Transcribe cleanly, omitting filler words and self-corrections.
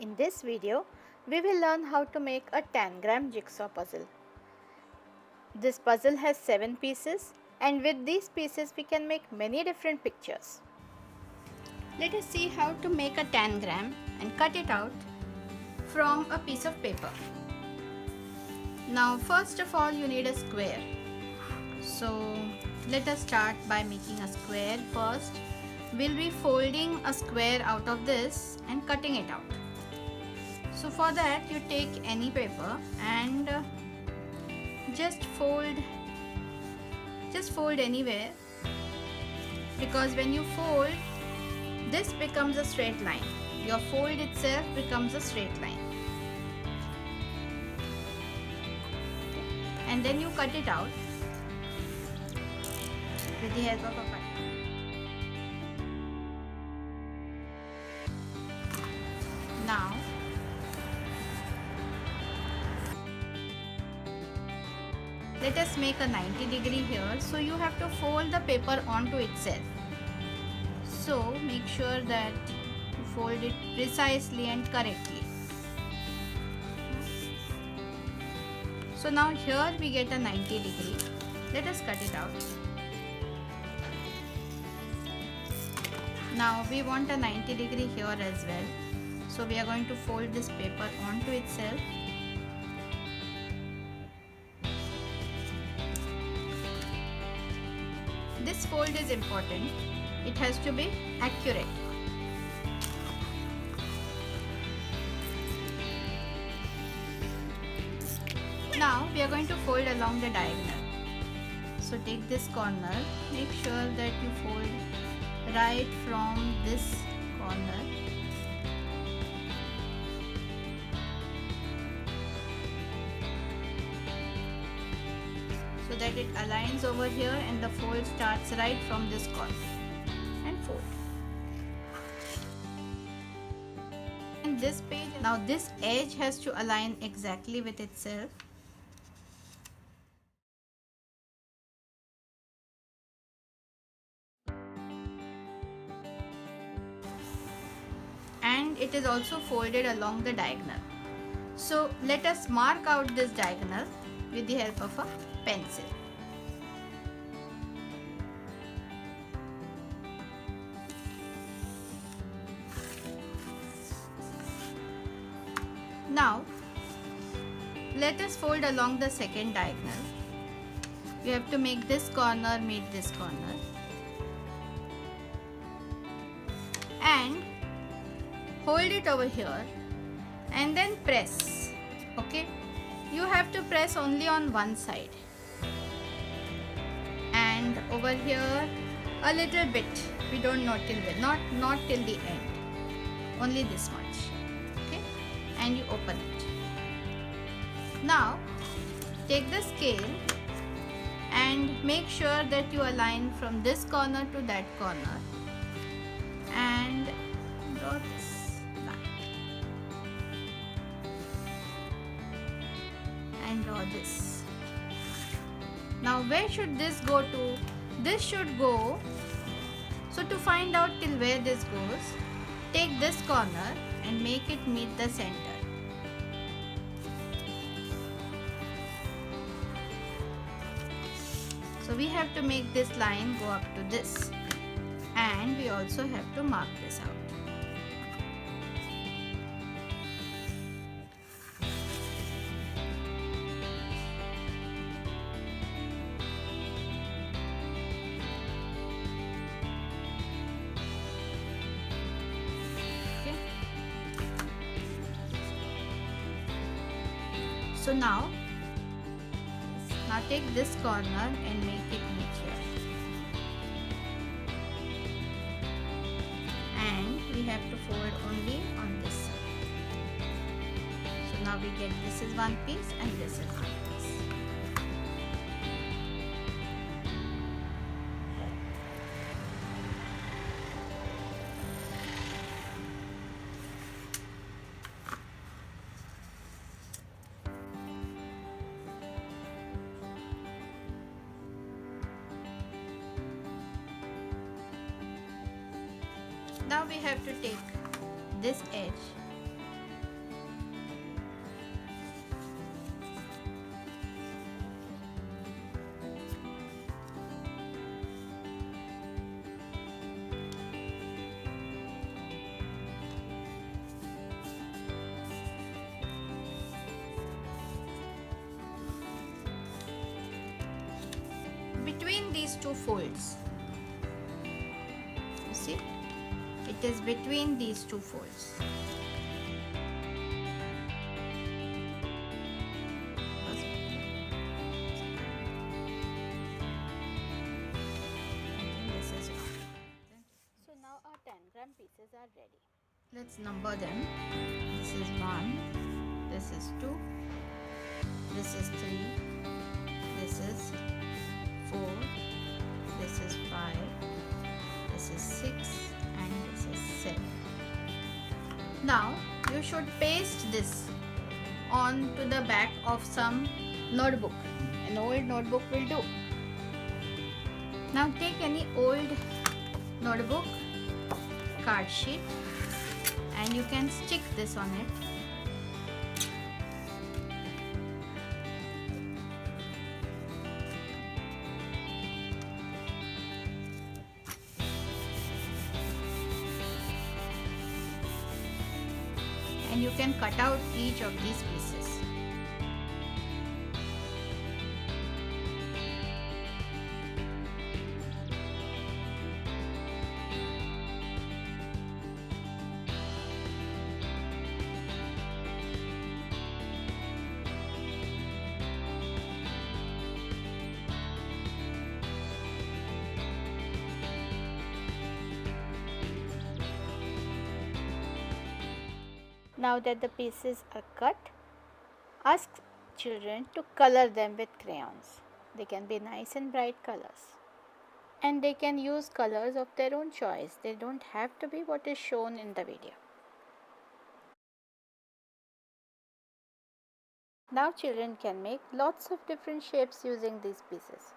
In this video, we will learn how to make a Tangram jigsaw puzzle. This puzzle has 7 pieces, and with these pieces we can make many different pictures. Let us see how to make a Tangram and cut it out from a piece of paper. Now first of all you need a square. So let us start by making a square first. We'll be folding a square out of this and cutting it out. So for that you take any paper and just fold anywhere, because when you fold, this becomes a straight line. Your fold itself becomes a straight line. Okay. And then you cut it out with the help of a cutter. Now let us make a 90-degree here, so you have to fold the paper onto itself. So make sure that you fold it precisely and correctly. So now here we get a 90-degree. Let us cut it out. Now we want a 90-degree here as well. So we are going to fold this paper onto itself. This fold is important. It has to be accurate. Now we are going to fold along the diagonal. So take this corner, make sure that you fold right from this corner. So that it aligns over here and the fold starts right from this corner, and fold. And this page, now this edge has to align exactly with itself. And it is also folded along the diagonal. So let us mark out this diagonal with the help of a pencil. Now let us fold along the second diagonal. You have to make this corner meet this corner and hold it over here and then press. Okay, you have to press only on one side, and over here a little bit. We don't know till the not till the end, only this much. Okay, and you open it. Now take the scale and make sure that you align from this corner to that corner and draw this line and draw this. Now where should this go to? This should go, so to find out till where this goes, take this corner and make it meet the center. So we have to make this line go up to this, and we also have to mark this out. Okay. So now take this corner and make it meet here, and we have to fold only on this side. So now we get this is one piece and this is one piece. Now we have to take this edge between these two folds. You see, it is between these two folds. So now our tangram pieces are ready. Let's number them. This is 1, this is 2, this is 3, this is 4, this is 5, this is 6 and this is 7. Now you should paste this on to the back of some notebook. An old notebook will do. Now take any old notebook, card sheet, and you can stick this on it. And you can cut out each of these pieces. Now that the pieces are cut, ask children to color them with crayons. They can be nice and bright colors. And they can use colors of their own choice. They don't have to be what is shown in the video. Now children can make lots of different shapes using these pieces.